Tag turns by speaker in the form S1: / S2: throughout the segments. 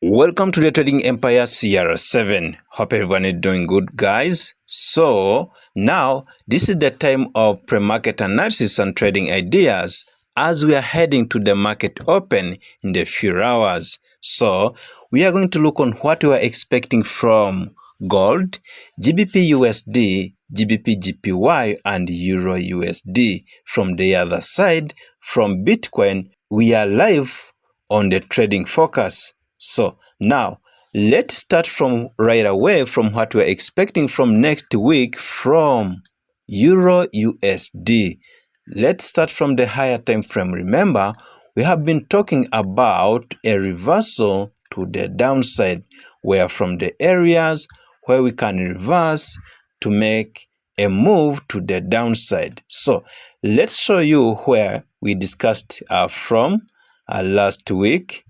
S1: Welcome to the Trading Empire CR7. Hope everyone is doing good, guys. So now this is the time of pre-market analysis and trading ideas as we are heading to the market open in the few hours. So we are going to look on what we are expecting from gold, GBP USD, GBP GPY and Euro USD. From the other side, from Bitcoin, we are live on the trading focus. So now let's start from right away from what we're expecting from next week from Euro USD. Let's start from the higher time frame. Remember, we have been talking about a reversal to the downside, where from the areas where we can reverse to make a move to the downside. So let's show you where we discussed from last week.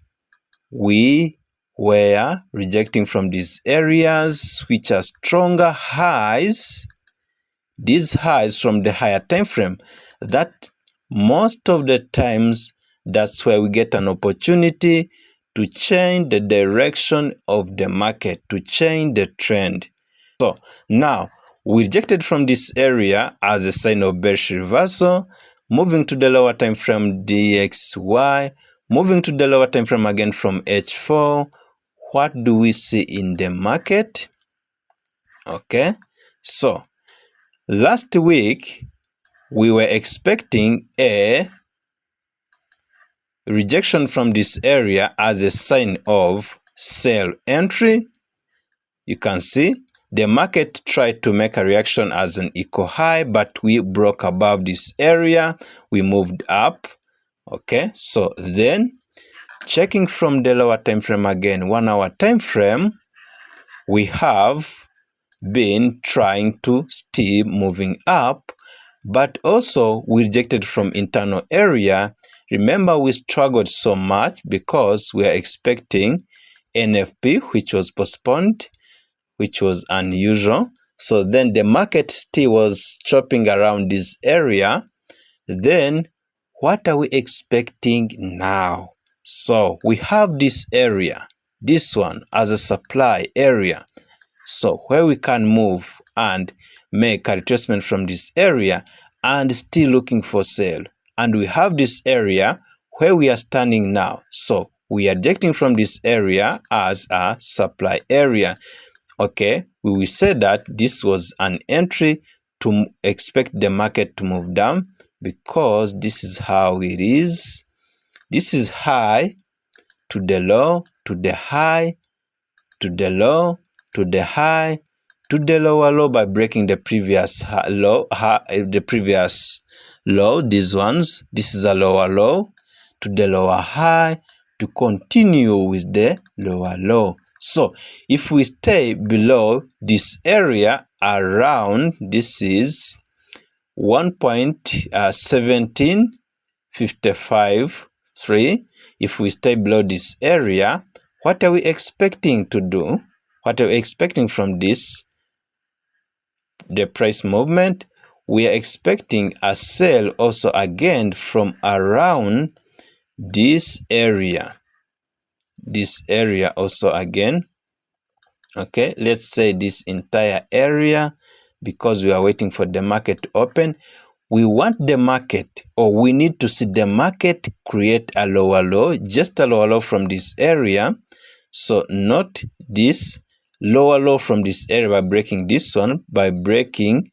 S1: We were rejecting from these areas which are stronger highs, these highs from the higher time frame, that most of the times that's where we get an opportunity to change the direction of the market, to change the trend. So now we rejected from this area as a sign of bearish reversal, moving to the lower time frame DXY, moving to the lower time frame again from H4. What do we see in the market? Okay, so last week we were expecting a rejection from this area as a sign of sell entry. You can see the market tried to make a reaction as an equal high, but we broke above this area. We moved up. Okay, so then checking from the lower time frame again, 1 hour time frame, we have been trying to still moving up, but also we rejected from internal area. Remember, we struggled so much because we are expecting NFP, which was postponed, which was unusual. So then the market still was chopping around this area. Then what are we expecting now? So we have this area, this one as a supply area. So where we can move and make a retracement from this area and still looking for sale. And we have this area where we are standing now. So we are rejecting from this area as a supply area. Okay, we will say that this was an entry to expect the market to move down, because this is how it is. This is high to the low, to the high, to the low, to the high, to the lower low by breaking the previous low, the previous low, these ones. This is a lower low, to the lower high, to continue with the lower low. So if we stay below this area around, this is 1.17553. If we stay below this area, what are we expecting to do? What are we expecting from this, the price movement? We are expecting a sell also again from around this area. This area also again. Okay, let's say this entire area, because we are waiting for the market to open. We want the market, or we need to see the market create a lower low, just a lower low from this area. So not this lower low from this area by breaking this one, by breaking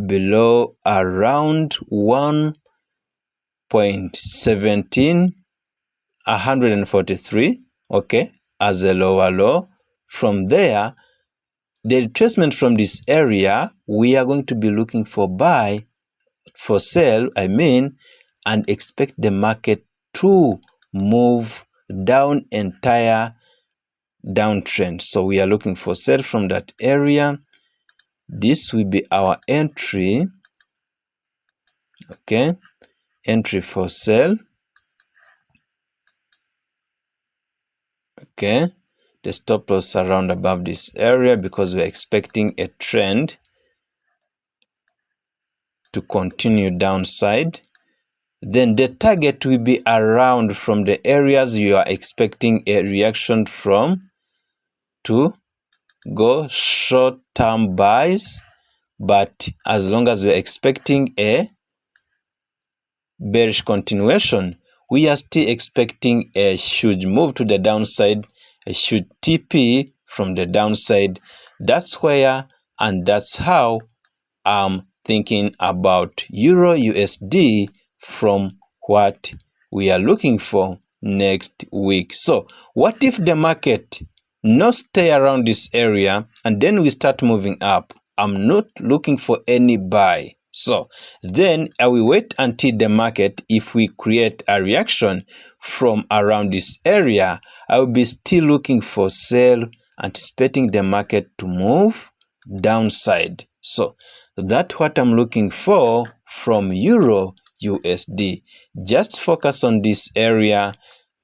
S1: below around 1.17143, okay, as a lower low. From there, the retracement from this area, we are going to be looking for buy, for sell, and expect the market to move down entire downtrend. So we are looking for sell from that area. This will be our entry. Okay, entry for sell. Okay, the stop loss around above this area, because we're expecting a trend to continue downside. then the target will be around from the areas you are expecting a reaction from to go short-term buys. But as long as we're expecting a bearish continuation, we are still expecting a huge move to the downside, a huge TP from the downside. That's where and that's how I'm thinking about Euro USD from what we are looking for next week. So what if the market not stay around this area and then we start moving up? I'm not looking for any buy. So then I will wait until the market, if we create a reaction from around this area, I will be still looking for sell, anticipating the market to move downside. So that's what I'm looking for from Euro USD. Just focus on this area.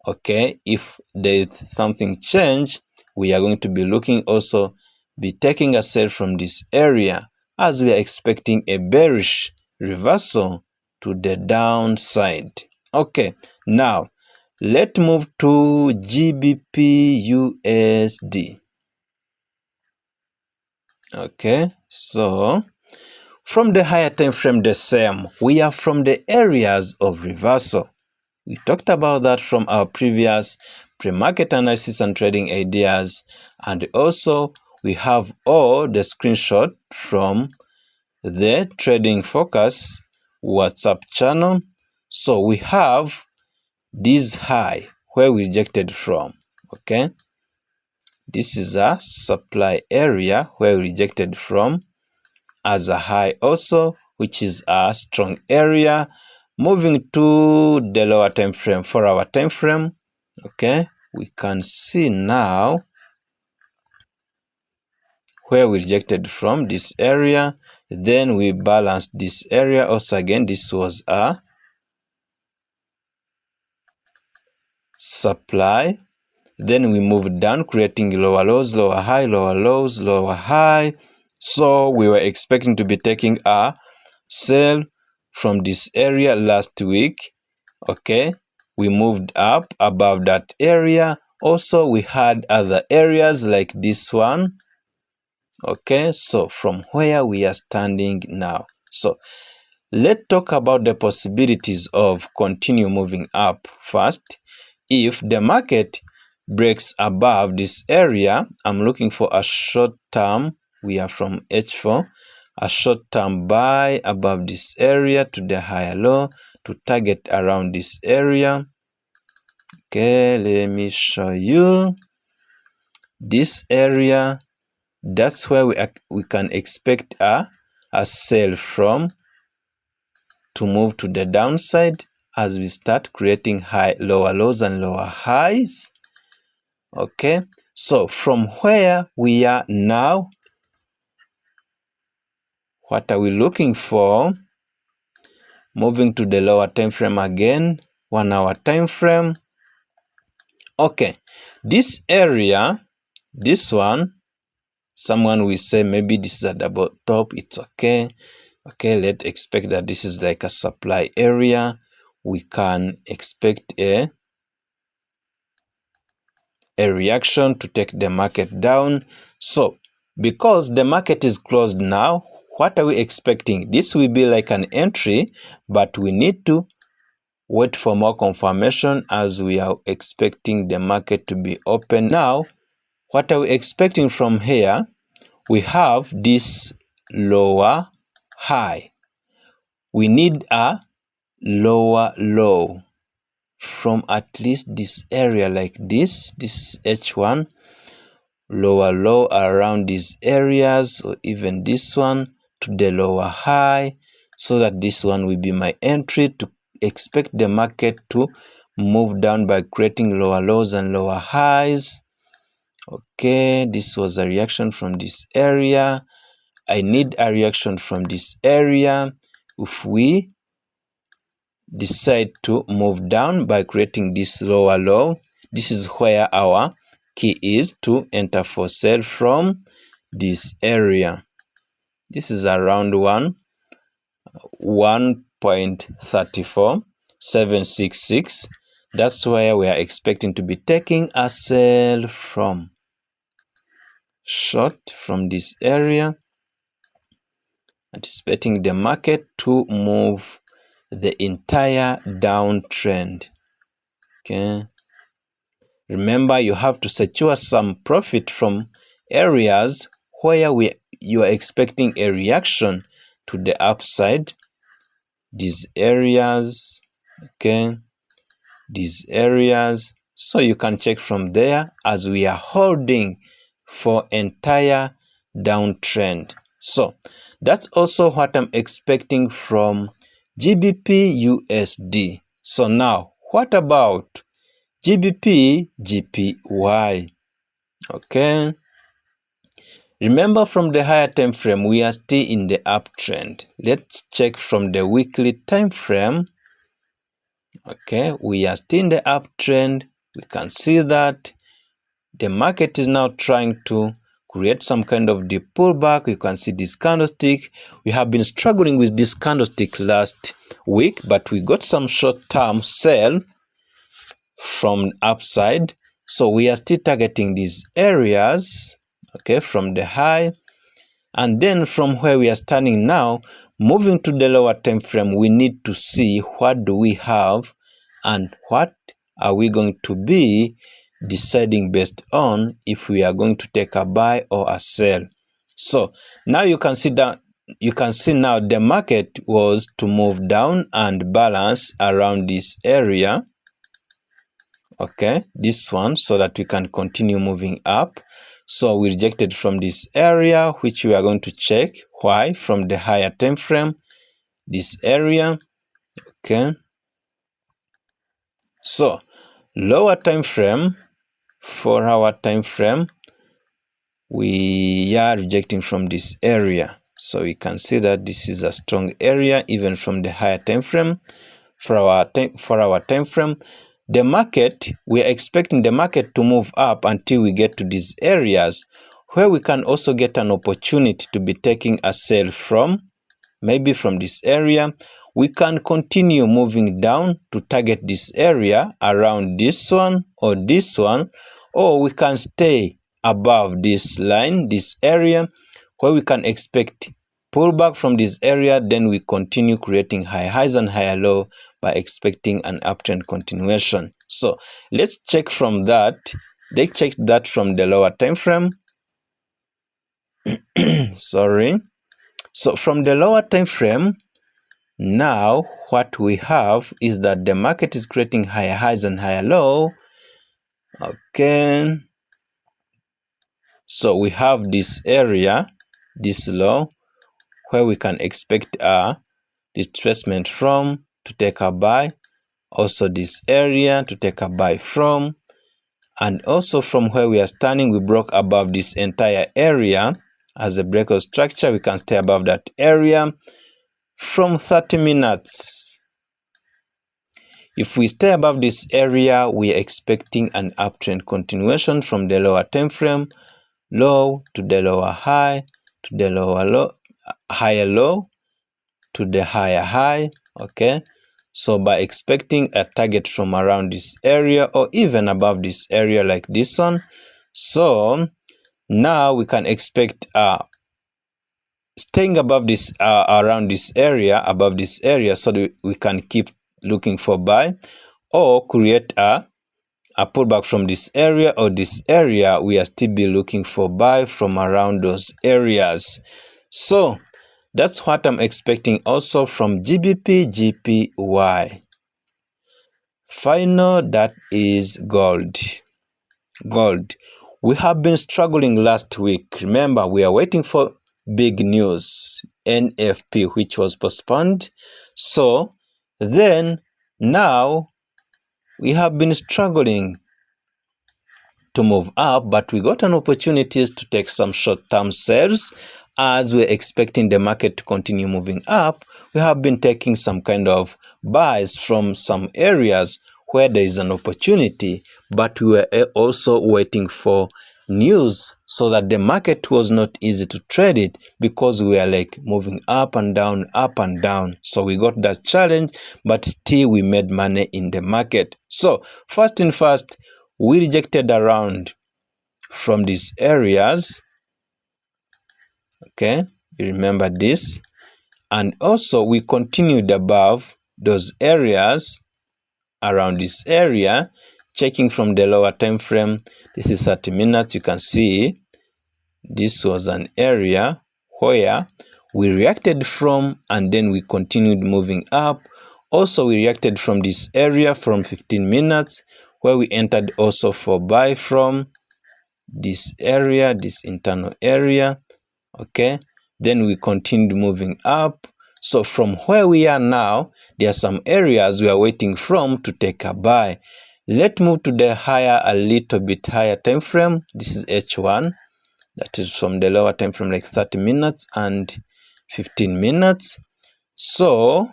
S1: Okay, if there's something change, we are going to be looking also be taking a sell from this area, as we are expecting a bearish reversal to the downside. Okay, now let's move to GBP USD. Okay, so from the higher time frame, the same, we are from the areas of reversal. We talked about that from our previous pre-market analysis and trading ideas, and also we have all the screenshot from the Trading Focus WhatsApp channel. So we have this high where we rejected from. Okay, this is a supply area where we rejected from as a high also, which is a strong area. Moving to the lower time frame, 4-hour time frame. Okay, we can see now where we rejected from this area, then we balanced this area also. Again, this was a supply, then we moved down, creating lower lows, lower high, lower lows, lower high. So we were expecting to be taking a sell from this area last week. Okay, we moved up above that area. Also, we had other areas like this one. Okay, so from where we are standing now, so let's talk about the possibilities of continue moving up first. If the market breaks above this area, I'm looking for a short term. We are from H4, a short term buy above this area to the higher low to target around this area. Okay, let me show you this area. That's where we can expect a sell from to move to the downside as we start creating high, lower lows and lower highs. Okay, so from where we are now, what are we looking for? Moving to the lower time frame again, 1-hour time frame. Okay, this area, this one, someone will say maybe this is a double top. It's okay. Okay, let's expect that this is like a supply area. We can expect a reaction to take the market down. So because the market is closed now, what are we expecting? This will be like an entry, but we need to wait for more confirmation as we are expecting the market to be open. Now, what are we expecting from here? We have this lower high. We need a lower low from at least this area like this. This is H1. Lower low around these areas, or even this one to the lower high, so that this one will be my entry to expect the market to move down by creating lower lows and lower highs. Okay, this was a reaction from this area. I need a reaction from this area. If we decide to move down by creating this lower low, this is where our key is to enter for sell from this area. This is around 1.34. 766. That's where we are expecting to be taking a sell from. Short from this area, anticipating the market to move the entire downtrend. Okay, remember, you have to secure some profit from areas where you are expecting a reaction to the upside. These areas, okay, these areas, so you can check from there as we are holding for entire downtrend. So that's also what I'm expecting from GBP USD. So now what about GBP GPY? Okay, remember, from the higher time frame we are still in the uptrend. Let's check from the weekly time frame. Okay, we are still in the uptrend. We can see that the market is now trying to create some kind of deep pullback. You can see this candlestick. We have been struggling with this candlestick last week, but we got some short-term sell from upside. So we are still targeting these areas, okay, from the high. And then from where we are standing now, moving to the lower time frame, we need to see what do we have and what are we going to be deciding based on if we are going to take a buy or a sell. So now you can see that now the market was to move down and balance around this area. Okay, this one, so that we can continue moving up. So we rejected from this area, which we are going to check why from the higher time frame, this area. Okay, so lower time frame, 4-hour time frame, we are rejecting from this area. So we can see that this is a strong area even from the higher time frame. For our time frame, the market, we are expecting the market to move up until we get to these areas where we can also get an opportunity to be taking a sell from. Maybe from this area we can continue moving down to target this area around this one, or we can stay above this line, this area, where we can expect pullback from this area. Then we continue creating high highs and higher low by expecting an uptrend continuation. So let's check from that. Let's check that from the lower time frame. Sorry. So from the lower time frame, now what we have is that the market is creating higher highs and higher low. Okay, so we have this area, this low, where we can expect a retracement from to take a buy. Also this area to take a buy from, and also from where we are standing, we broke above this entire area. As a breakout structure, we can stay above that area from 30 minutes. If we stay above this area, we are expecting an uptrend continuation from the lower time frame, low to the lower high, to the lower low, higher low to the higher high. Okay, so by expecting a target from around this area or even above this area like this one, so now we can expect staying above this around this area, above this area, so that we can keep looking for buy or create a pullback from this area or this area. We are still be looking for buy from around those areas. So that's what I'm expecting also from GBP GPY. Final, that is gold. We have been struggling last week. Remember, we are waiting for big news, NFP, which was postponed. So then now we have been struggling to move up, but we got an opportunity to take some short-term sales as we're expecting the market to continue moving up. We have been taking some kind of buys from some areas where there is an opportunity, but we were also waiting for news, so that the market was not easy to trade it because we were like moving up and down, up and down. So we got that challenge, but still we made money in the market. So first and first, we rejected around from these areas. Okay, you remember this. And also we continued above those areas, around this area, checking from the lower time frame. This is 30 minutes. You can see this was an area where we reacted from, and then we continued moving up. Also, we reacted from this area from 15 minutes, where we entered also for buy from this area, this internal area. Okay, then we continued moving up. So from where we are now, there are some areas we are waiting from to take a buy. Let's move to the higher, a little bit higher time frame. This is H1. That is from the lower time frame, like 30 minutes and 15 minutes. So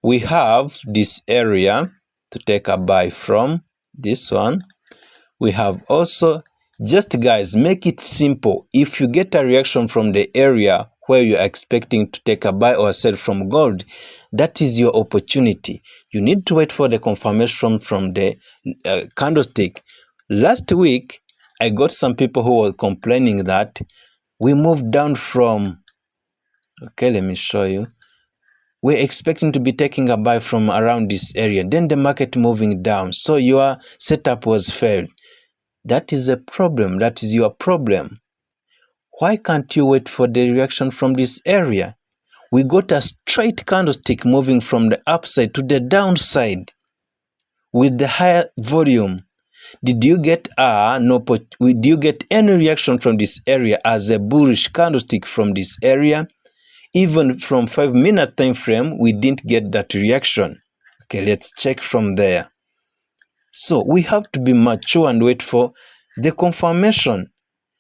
S1: we have this area to take a buy from, this one. We have also, just guys, make it simple. If you get a reaction from the area where you are expecting to take a buy or sell from gold, that is your opportunity. You need to wait for the confirmation from the candlestick. Last week, I got some people who were complaining that we moved down from, okay, let me show you. We're expecting to be taking a buy from around this area, then the market moving down. So your setup was failed. That is a problem. That is your problem. Why can't you wait for the reaction from this area? We got a straight candlestick moving from the upside to the downside with the higher volume. Did you get any reaction from this area as a bullish candlestick from this area? Even from 5-minute time frame, we didn't get that reaction. Okay, let's check from there. So we have to be mature and wait for the confirmation.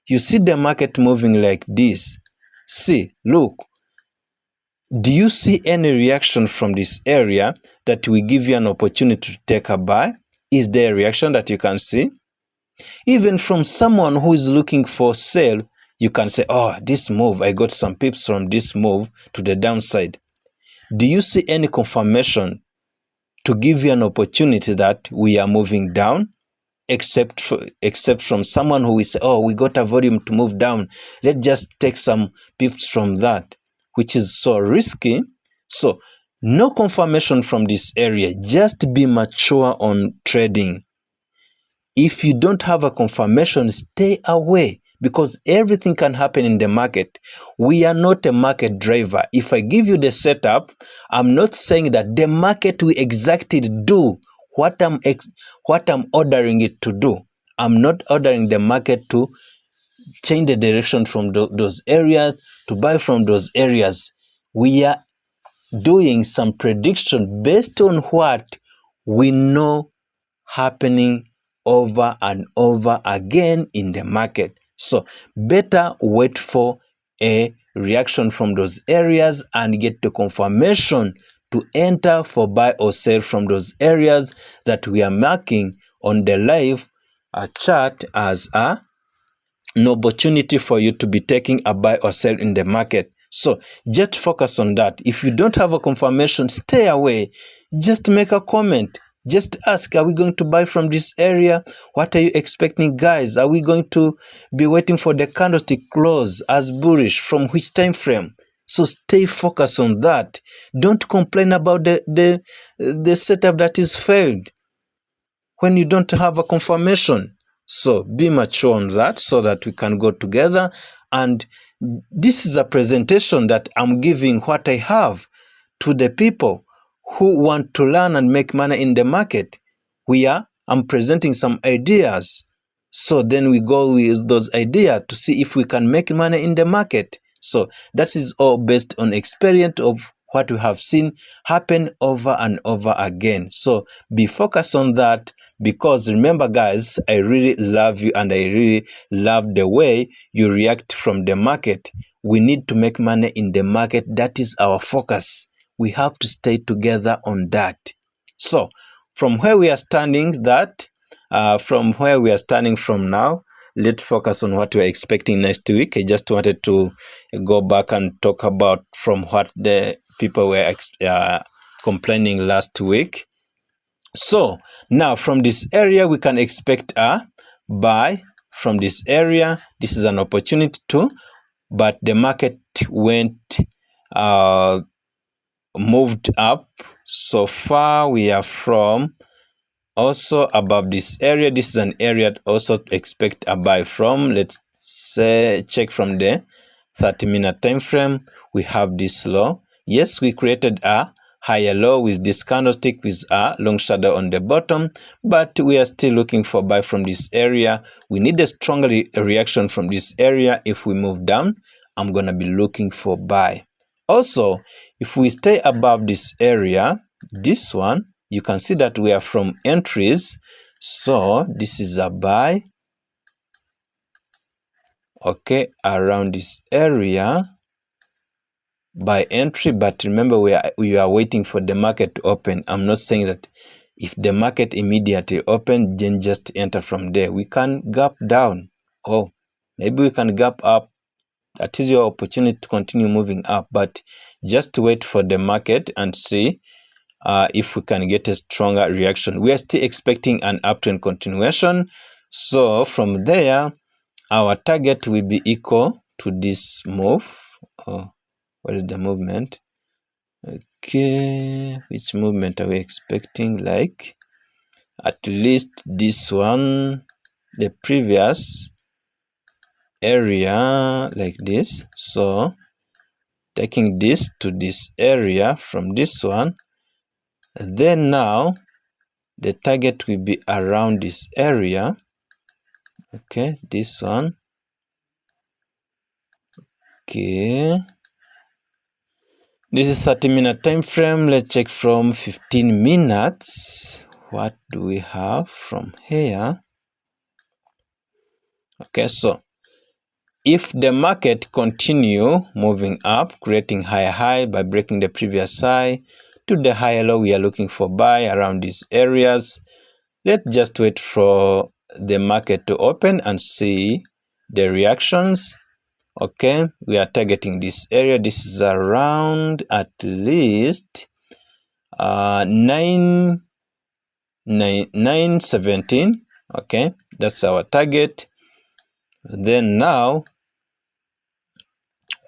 S1: You see the market moving like this. See, look. Do you see any reaction from this area that will give you an opportunity to take a buy? Is there a reaction that you can see? Even from someone who is looking for sale, you can say, oh, this move, I got some pips from this move to the downside. Do you see any confirmation to give you an opportunity that we are moving down? Except from someone who will say, oh, we got a volume to move down. Let's just take some pips from that, which is so risky. So no confirmation from this area. Just be mature on trading. If you don't have a confirmation, stay away, because everything can happen in the market. We are not a market driver. If I give you the setup, I'm not saying that the market will exactly do what I'm ordering it to do. I'm not ordering the market to change the direction from those areas, to buy from those areas. We are doing some prediction based on what we know happening over and over again in the market. So better wait for a reaction from those areas and get the confirmation to enter for buy or sell from those areas that we are marking on the live chart as an opportunity for you to be taking a buy or sell in the market. So just focus on that. If you don't have a confirmation, stay away. Just make a comment. Just ask, are we going to buy from this area? What are you expecting, guys? Are we going to be waiting for the candlestick close as bullish? From which time frame? So stay focused on that. Don't complain about the setup that is failed when you don't have a confirmation. So be mature on that so that we can go together. And this is a presentation that I'm giving what I have to the people who want to learn and make money in the market. I'm presenting some ideas. So then we go with those ideas to see if we can make money in the market. So that is all based on experience of what we have seen happen over and over again. So be focused on that, because remember, guys, I really love you and I really love the way you react from the market. We need to make money in the market. That is our focus. We have to stay together on that. So from where we are standing from now, let's focus on what we're expecting next week. I just wanted to go back and talk about from what the people were complaining last week. So now from this area, we can expect a buy from this area. This is an opportunity too, but the market went moved up. So far we are from also above this area. This is an area to also expect a buy from. Let's say check from the 30-minute time frame. We have this low. Yes, we created a higher low with this candlestick with a long shadow on the bottom, but we are still looking for buy from this area. We need a stronger reaction from this area. If we move down, I'm gonna be looking for buy. Also, if we stay above this area, this one, you can see that we are from entries. So this is a buy, okay, around this area, buy entry. But remember, we are waiting for the market to open. I'm not saying that if the market immediately open, then just enter from there. We can gap down, or maybe we can gap up. That is your opportunity to continue moving up, but just wait for the market and see if we can get a stronger reaction. We are still expecting an uptrend continuation. So from there, our target will be equal to this move. Oh, what is the movement? Okay, which movement are we expecting? Like at least this one, the previous area, like this. So taking this to this area from this one, then now the target will be around this area. Okay, this one. Okay, this is 30-minute time frame. Let's check from 15 minutes. What do we have from here? Okay, so if the market continue moving up, creating higher high by breaking the previous high to the higher low, we are looking for buy around these areas. Let's just wait for the market to open and see the reactions. Okay, we are targeting this area. This is around at least 917. Okay, that's our target. Then now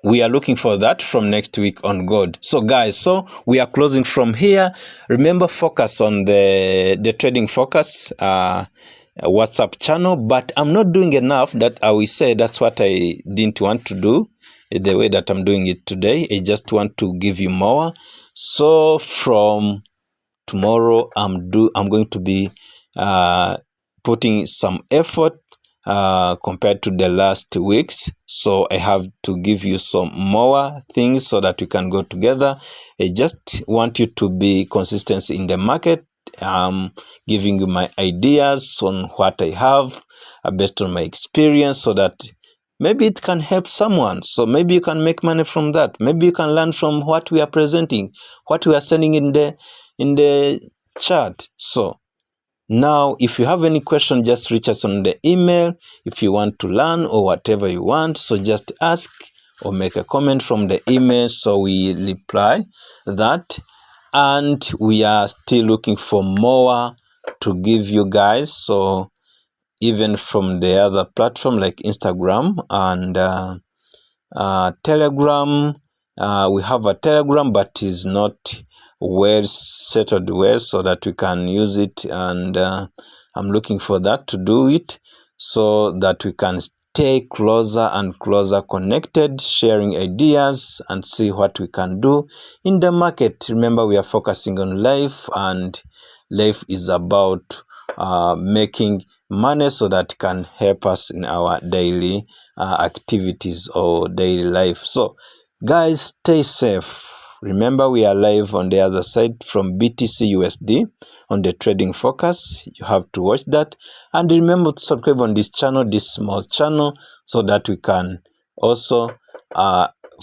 S1: we are looking for that from next week on gold. So guys, so we are closing from here. Remember, focus on the trading focus WhatsApp channel, but I'm not doing enough. That I will say that's what I didn't want to do the way that I'm doing it today. I just want to give you more. So from tomorrow, I'm going to be putting some effort compared to the last weeks. So I have to give you some more things so that we can go together. I just want you to be consistent in the market. I'm giving you my ideas on what I have based on my experience, so that maybe it can help someone. So maybe you can make money from that. Maybe you can learn from what we are presenting, what we are sending in the chat. So now, if you have any question, just reach us on the email. If you want to learn or whatever you want, so just ask or make a comment from the email, so we reply that. And we are still looking for more to give you guys. So even from the other platform like Instagram and Telegram, we have a Telegram, but is not well settled well, so that we can use it. And I'm looking for that to do it, so that we can stay closer and closer connected, sharing ideas and see what we can do in the market. Remember, we are focusing on life, and life is about making money so that can help us in our daily activities or daily life. So guys, stay safe. Remember, we are live on the other side from BTC USD on the trading focus. You have to watch that. And remember to subscribe on this channel, this small channel, so that we can also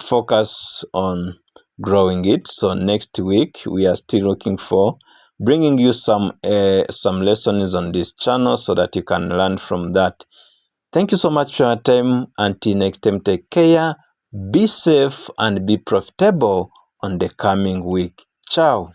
S1: focus on growing it. So next week, we are still looking for bringing you some lessons on this channel, so that you can learn from that. Thank you so much for your time. Until next time, take care, be safe, and be profitable on the coming week. Ciao.